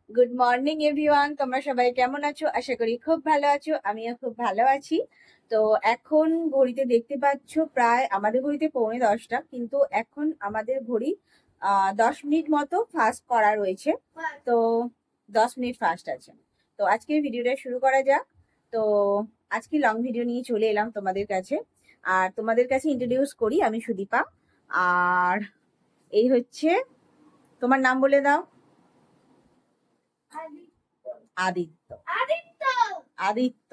Good morning everyone, তোমরা সবাই কেমন আছো? আশা করি খুব ভালো আছো। আমিও খুব ভালো আছি। তো এখন ঘড়িতে দেখতে পাচ্ছ প্রায় আমাদের ঘড়িতে 9:45, কিন্তু এখন আমাদের ঘড়ি 10 মিনিট মতো ফাস্ট করা রয়েছে। তো 10 মিনিট ফাস্ট আছে। তো আজকে ভিডিওটা শুরু করা যাক। তো আজকে লং ভিডিও নিয়ে চলে এলাম তোমাদের কাছে। আর তোমাদের কাছে ইন্ট্রোডিউস করি, আমি সুদীপা। আর এই হচ্ছে, তোমার নাম বলে দাও। আদিত্য। আদিত্য আদিত্য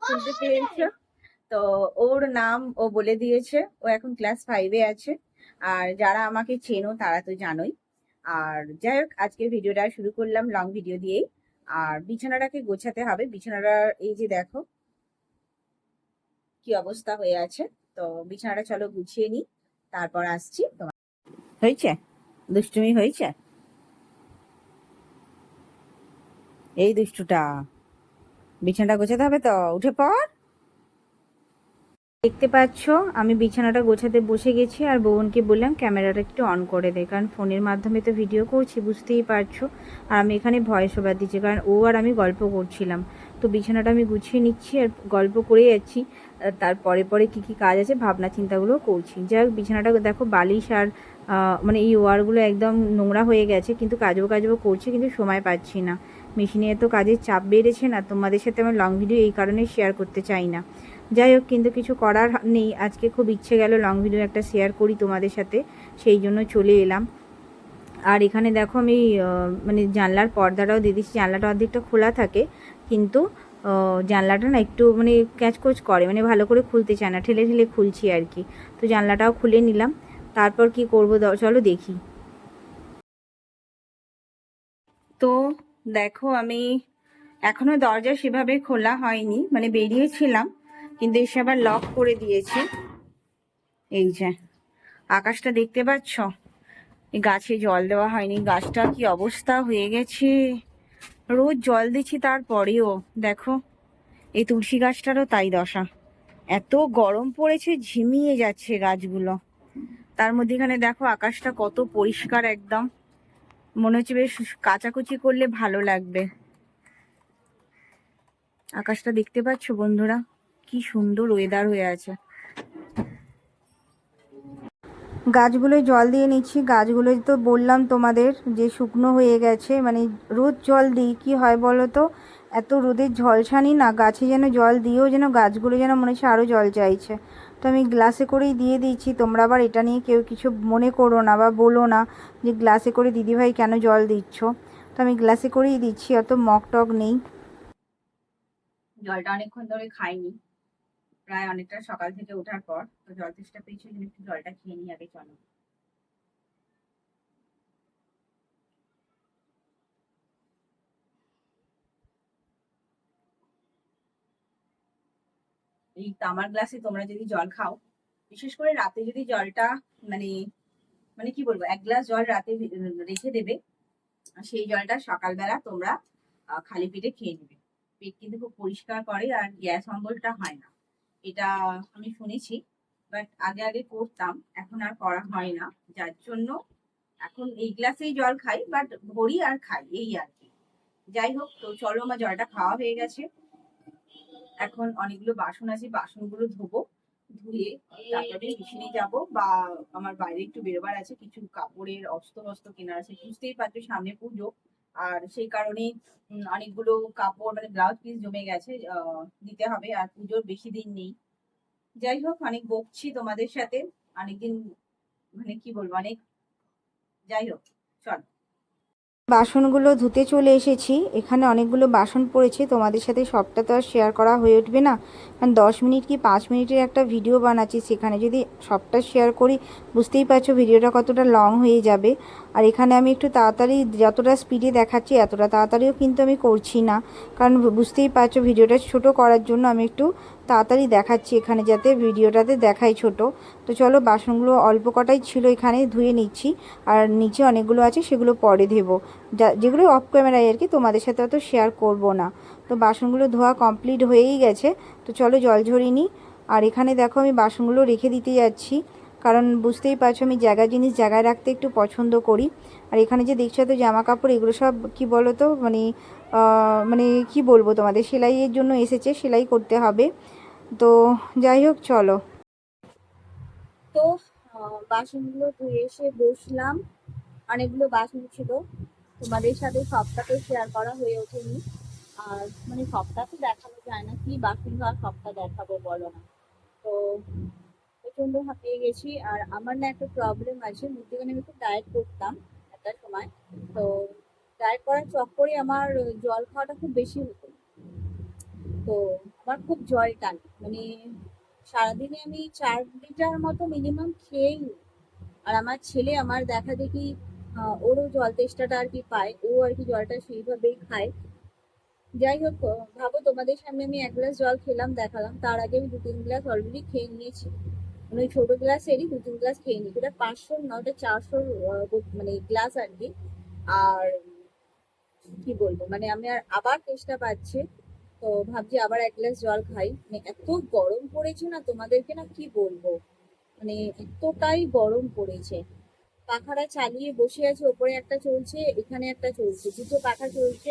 শুনতে পেরেছো? তো ওর নাম ও বলে দিয়েছে। ও এখন ক্লাস 5-এ আছে। আর যারা আমাকে চেনো তারা তো জানোই। আর যাই হোক, আজকে ভিডিওটা শুরু করলাম লং ভিডিও দিয়েই। আর বিছানাটাকে গোছাতে হবে। বিছানাটা এই যে দেখো কি অবস্থা হয়ে আছে। তো বিছানাটা চলো গুছিয়ে নিই, তারপর আসছি। তোমার হয়েছে? দুষ্টুমি হয়েছে? এই দুষ্টুটা, বিছানাটা গোছাতে হবে তো, উঠে পড়। দেখতে পাচ্ছ আমি বিছানাটা গোছাতে বসে গেছি, আর বোনকে বললাম ক্যামেরাটা একটু অন করে দে, কারণ ফোনের মাধ্যমে তো ভিডিও করছি, বুঝতেই পারছো। আর আমি এখানে ভয়েস ওভার দিচ্ছি, কারণ ও আর আমি গল্প করছিলাম। তো বিছানাটা আমি গুছিয়ে নিচ্ছি আর গল্প করে যাচ্ছি। তারপরে পরে কি কি কাজ আছে ভাবনা চিন্তাগুলো করছি। যাই হোক, বিছানাটা দেখো বালিশ আর মানে এই ওয়ারগুলো একদম নোংরা হয়ে গেছে, কিন্তু কাজও করছি, কিন্তু সময় পাচ্ছি না। মেশিনে এত কাজের চাপ বেড়েছে না, তোমাদের সাথে আমার লং ভিডিও এই কারণে শেয়ার করতে চাই না। যাই হোক, কিন্তু কিছু করার নেই। আজকে খুব ইচ্ছে গেল লং ভিডিও একটা শেয়ার করি তোমাদের সাথে, সেই জন্য চলে এলাম। আর এখানে দেখো আমি মানে জানলার পর্দাটাও দিয়ে দিচ্ছি। জানলাটা অর্ধেকটা খোলা থাকে, কিন্তু জানলাটা না একটু মানে ক্যাচকোচ করে, মানে ভালো করে খুলতে চায় না, ঠেলে ঠেলে খুলছি আর কি। তো জানলাটাও খুলে নিলাম। তারপর কি করবো চলো দেখি। তো দেখো, আমি এখনো দরজা সেভাবে খোলা হয়নি, মানে বেরিয়েছিলাম, কিন্তু এসে আবার লক করে দিয়েছি। এই যে আকাশটা দেখতে পাচ্ছ? এই গাছে জল দেওয়া হয়নি, গাছটা কি অবস্থা হয়ে গেছে। রোজ জল দিচ্ছি তারপরেও দেখো, এই তুলসী গাছটারও তাই দশা। এত গরম পড়েছে, ঝিমিয়ে যাচ্ছে গাছগুলো। তার মধ্যে এখানে দেখো আকাশটা কত পরিষ্কার একদম, মনে হচ্ছে বেশ কাচাকুচি করলে ভালো লাগবে। আকাশটা দেখতে পাচ্ছ বন্ধুরা, কি সুন্দর ওয়েদার হয়ে আছে। গাছগুলোয় জল দিয়ে নিচ্ছি। গাছগুলোয় তো বললাম তোমাদের যে শুকনো হয়ে গেছে, মানে রোদ জল দিই, কী হয় বলো তো, এত রোদের ঝলসানি না, গাছে যেন জল দিয়েও যেন গাছগুলো যেন মনে হচ্ছে আরও জল চাইছে। তো আমি গ্লাসে করেই দিয়ে দিচ্ছি। তোমরা আবার এটা নিয়ে কেউ কিছু মনে করো না বা বলো না যে গ্লাসে করে দিদিভাই কেন জল দিচ্ছ। তো আমি গ্লাসে করেই দিচ্ছি, অত মগ টগ নেই। জলটা অনেকক্ষণ ধরে খাইনি, প্রায় অনেকটা সকাল থেকে ওঠার পর। তো জল তেষ্টা পেয়েছি, একটু জলটা খেয়ে নিই আগে, চলো। এই তামার গ্লাসে তোমরা যদি জল খাও, বিশেষ করে রাতে যদি জলটা মানে মানে কি বলবো, 1 গ্লাস জল রাতে রেখে দেবে, সেই জলটা সকালবেলা তোমরা খালি পেটে খেয়ে নেবে। পেট কিন্তু খুব পরিষ্কার করে আর গ্যাস অম্বলটা হয় না, এটা আমি শুনেছি। বাট আগে আগে করতাম, এখন আর করা হয় না, যার জন্য এখন এই গ্লাসেই জল খাই, বাট ভরি আর খাই, এই আর কি। যাই হোক, তো চলো, আমার জলটা খাওয়া হয়ে গেছে। এখন অনেকগুলো বাসন আছে, বাসনগুলো ধোবো। ধুয়ে তারপরে মিশনে যাব, বা আমার বাইরে একটু বেরোবার আছে, কিছু কাপড়ের অস্ত্র বস্ত্র কেনার আছে। বুঝতেই পারছো সামনে পুজো, আর সেই কারণে অনেকগুলো কাপড় মানে ব্লাউজ পিস জমে গেছে, দিতে হবে। আর পুজোর বেশি দিন নেই। যাই হোক, অনেক বকছি তোমাদের সাথে, অনেকদিন, মানে কি বলবো, অনেক। যাই হোক, চল। বাসনগুলো ধুতে চলে এসেছি। এখানে অনেকগুলো বাসন পড়েছে, তোমাদের সাথে সবটা তো আর শেয়ার করা হয়ে উঠবে না, কারণ 10 মিনিট কি 5 মিনিটের একটা ভিডিও বানাচ্ছি, সেখানে যদি সবটা শেয়ার করি বুঝতেই পারছো ভিডিওটা কতটা লং হয়ে যাবে। আর এখানে আমি একটু তাড়াতাড়ি, যতটা স্পিডে দেখাচ্ছি এতটা তাড়াতাড়িও কিন্তু আমি করছি না, কারণ বুঝতেই পারছো ভিডিওটা ছোট করার জন্য আমি একটু তাড়াতাড়ি দেখাচ্ছি এখানে, যাতে ভিডিওটাতে দেখাই ছোট। তো চলো, বাসনগুলো অল্প কটাই ছিল, এখানে ধুয়ে নিচ্ছি। আর নিচে অনেকগুলো আছে, সেগুলো পরে দেবো, যেগুলো অফ ক্যামেরায় আর কি, তোমাদের সাথে অত শেয়ার করব না। তো বাসনগুলো ধোয়া কমপ্লিট হয়েই গেছে। তো চলো জল ঝরিয়ে নিই। আর এখানে দেখো আমি বাসনগুলো রেখে দিতে যাচ্ছি। কারণ বুঝতেই পারছো আমি জায়গা জিনিস জায়গায় রাখতে একটু পছন্দ করি। আর এখানে যে দেখছো তো জামা কাপড় এগুলো সব কি বলো তো মানে মানে কি বলবো তোমাদের, সেলাইয়ের জন্য এসেছে, সেলাই করতে হবে। তো যাই হোক চলো। তো বাসনগুলো ধুয়ে এসে বসলাম, অনেকগুলো বাসন ছিল, তোমাদের সাথে সবটা তো শেয়ার করা হয়ে ওঠেনি। আর মানে সবটা তো দেখানো যায় না, কি বাসন ধোয়া সবটা দেখাবো বলো না। তো প্রচন্ড হাঁপিয়ে গেছি। আর আমার না একটা প্রবলেম আছে, মধ্যেখানে আমি একটু ডায়েট করতাম একটা সময়। তো ডায়েট করার চক্করে আমার জল খাওয়াটা খুব বেশি হতো। তো আমার খুব জল টানে, মানে সারাদিনে আমি 4 লিটার মতো মিনিমাম খেয়েই নিই। আর আমার ছেলে আমার দেখা দেখি ওরও জল তেষ্টাটা আর কি পায়, ও আর কি জলটা সেইভাবেই খায়। যাই হোক, ভাবো তোমাদের সামনে আমি 1 গ্লাস জল খেলাম দেখালাম, তার আগে আমি 2-3 গ্লাস অলরেডি খেয়ে নিয়েছি। মানে ওই ছোট গ্লাসেরই 2-3 গ্লাস খেয়ে নিই, ওটা 500 না ওটা 400 মানে গ্লাস আর কি। আর কি বলবো, মানে আমি আর আবার তেষ্টা পাচ্ছে। তো ভাবছি আবার 1 গ্লাস জল খাই। মানে এত গরম পড়েছে না, তোমাদেরকে না কি বলবো, মানে এতটাই গরম পড়েছে। পাখাটা চালিয়ে বসে আছে, ওপরে একটা চলছে এখানে একটা চলছে, দুটো পাখা চলছে।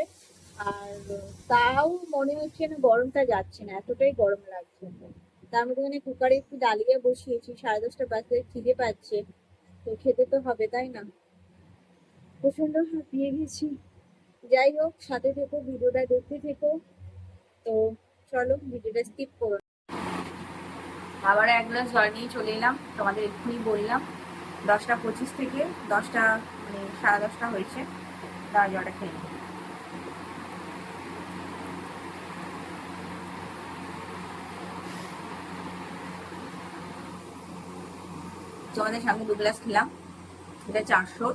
আর তাও মনে হচ্ছে না গরমটা যাচ্ছে না, এতটাই গরম লাগছে। তার মধ্যে মানে কুকারে একটু ডালিয়া বসিয়েছি, 10:30 বাজতে খিদে পাচ্ছে, তো খেতে তো হবে তাই না। প্রচন্ড হাঁপিয়ে গেছি। যাই হোক, সাথে থেকো, ভিডিওটা দেখতে থেকো। তো চলো ভিডিওটা স্কিপ করো। আবার 1 গ্লাস জল নিয়ে চলে এলাম, তোমাদের এক্ষুনি বললাম 10টা 25 থেকে 10টা মানে 10:30 হয়েছে। তার জলটা খেয়ে নিই। তোমাদের সামনে 2 গ্লাস খেলাম, এটা 400,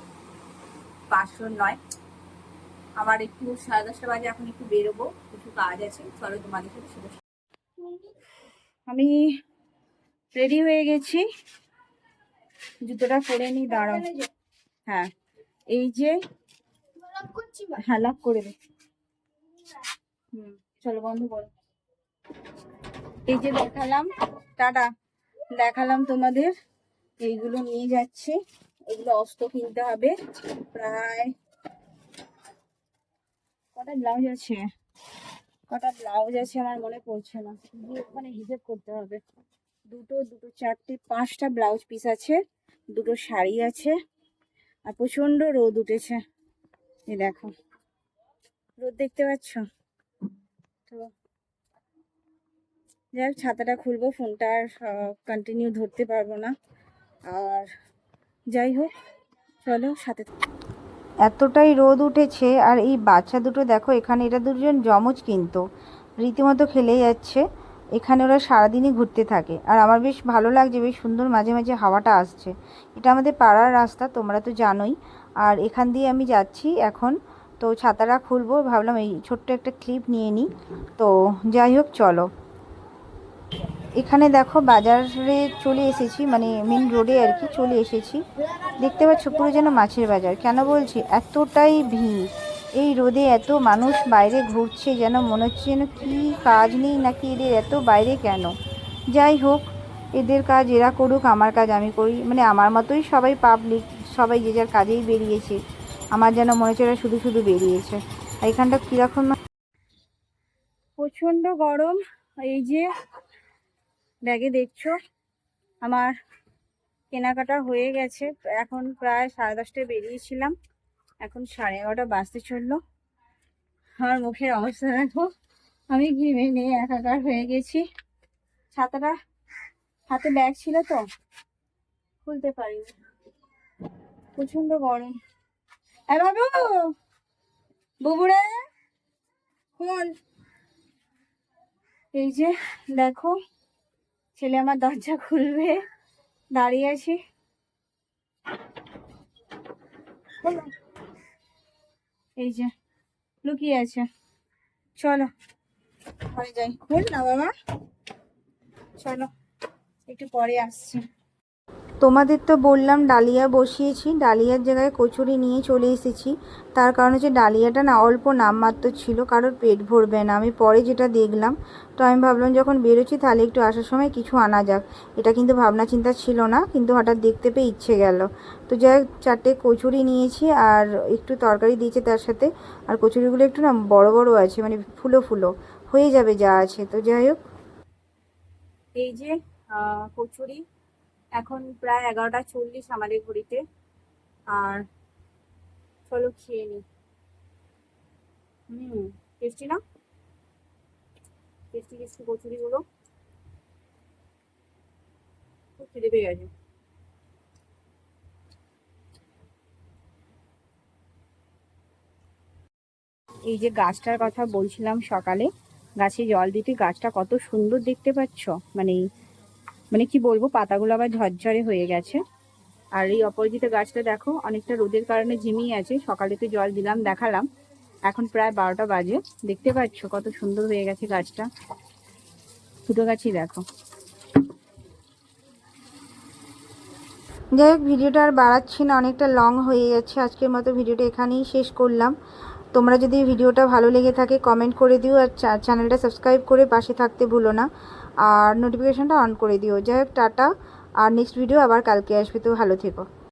500 নয়। আমার একটু 10:30 বাজে, এখন একটু বেরোবো, কিছু কাজ আছে, চলো তোমাদের সাথে সেটা। আমি রেডি হয়ে গেছি, জুতোটা পরে নি, দাঁড়াও। হ্যাঁ এই যে, হ্যাঁ লক করে দে। চলো বন্ধ করো। এই যে দেখালাম, টাটা, দেখালাম তোমাদের, এইগুলো নিয়ে যাচ্ছি। এগুলো অস্ত কিনতে হবে। প্রায় কটা ব্লাউজ আছে, কটা ব্লাউজ আছে আমার মনে পড়ছে না, গিয়ে ওখানে হিসেব করতে হবে। দুটো দুটো 4টে 5টা ব্লাউজ পিস আছে, দুটো শাড়ি আছে। আর প্রচন্ড রোদ উঠেছে, এই দেখো রোদ দেখতে পাচ্ছ। তো যাই হোক, ছাতাটা খুলবো, ফোনটা আর কন্টিনিউ ধরতে পারবো না। আর যাই হোক চলো সাথে। এতটাই রোদ উঠেছে। আর এই বাচ্চা দুটো দেখো এখানে, এটা দুজন যমজ কিন্তু রীতিমতো খেলে যাচ্ছে। এখানে ওরা সারাদিনই ঘুরতে থাকে। আর আমার বেশ ভালো লাগছে, বেশ সুন্দর মাঝে মাঝে হাওয়াটা আসছে। এটা আমাদের পাড়ার রাস্তা, তোমরা তো জানোই। আর এখান দিয়ে আমি যাচ্ছি এখন। তো ছাতাটা খুলবো, ভাবলাম এই ছোট্ট একটা ক্লিপ নিয়ে নিই। তো যাই হোক চলো। এখানে দেখো বাজারে চলে এসেছি, মানে মেন রোডে আর কি চলে এসেছি। দেখতে পাচ্ছ পুরো যেন মাছের বাজার। কেন বলছি, এতটাই ভিড়, এই রোদে এত মানুষ বাইরে ঘুরছে, যেন মনে হচ্ছে যেন কি কাজ নেই নাকি এদের এত বাইরে কেন। যাই হোক, এদের কাজ এরা করুক, আমার কাজ আমি করি, মানে আমার মতোই সবাই পাবলিক, সবাই যে যার কাজেই বেরিয়েছে। আমার যেন মনে হচ্ছে এরা শুধু শুধু বেরিয়েছে। আর এখানটা কীরকম, প্রচন্ড গরম। এই যে ব্যাগে দেখছো আমার কেনাকাটা হয়ে গেছে, এখন প্রায় 10:30টায় বেরিয়েছিলাম, এখন 11:30 বাজতে চললো। আমার মুখের অবস্থা দেখো, আমি ঘেমে নিয়ে একাকার হয়ে গেছি। ছাতাটা হাতে ব্যাগ ছিল তো খুলতে পারিনি, প্রচন্ড গরম। বাবু, বুবুরে খোল। এই যে দেখো, ছেলে আমার দরজা খুলবে, দাঁড়িয়ে আছি। এই যে লুকিয়ে আছে, চলো ঘরে যাই। খোল না বাবা, চলো একটু পরে আসছি। তোমাদের তো বললাম ডালিয়া বসিয়েছি, ডালিয়ার জায়গায় কচুরি নিয়ে চলে এসেছি। তার কারণ হচ্ছে ডালিয়াটা না অল্প নামমাত্র ছিল, কারোর পেট ভরবে না। আমি পরে যেটা দেখলাম, তো আমি ভাবলাম যখন বেরোচ্ছি তাহলে একটু আসার সময় কিছু আনা যাক। এটা কিন্তু ভাবনা চিন্তা ছিল না, কিন্তু হঠাৎ দেখতে পেয়ে ইচ্ছে গেল। তো যাই হোক, 4টে কচুরি নিয়েছি আর একটু তরকারি দিয়েছে তার সাথে। আর কচুরিগুলো একটু না বড় বড় আছে, মানে ফুলো ফুলো হয়ে যাবে যা আছে। তো যাই হোক, এই যে কচুরি, এখন প্রায় 11টা 40 আমাদের ঘড়িতে। আর চলো খেয়ে নি। টেস্টি না? টেস্টি টেস্টি কচুরি গুলো, খুব খিদে পেয়ে গেছে। এই যে গাছটার কথা বলছিলাম সকালে, গাছে জল দিতে, গাছটা কত সুন্দর দেখতে পাচ্ছ। মানে মানে কি বলবো, পাতাগুলো আবার ঝরঝরে হয়ে গেছে। আর এই অপরাজিতা গাছটা দেখো, অনেকটা রোদের কারণে ঝিমিয়ে আছে। সকালে তো জল দিলাম, দেখালাম। এখন প্রায় 12টা বাজে, দেখতে পাচ্ছ কত সুন্দর হয়ে গেছে গাছটা। দুটো গাছই দেখো। যাই হোক, ভিডিওটা আর বাড়াচ্ছি না, অনেকটা লং হয়ে যাচ্ছে। আজকের মতো ভিডিওটা এখানেই শেষ করলাম। তোমরা যদি ভিডিওটা ভালো লেগে থাকে কমেন্ট করে দিও, আর চ্যানেলটা সাবস্ক্রাইব করে পাশে থাকতে ভুলো না, আর নোটিফিকেশানটা অন করে দিও। যাই হোক, টাটা। আর নেক্সট ভিডিও আবার কালকে আসবে, তো ভালো থেকো।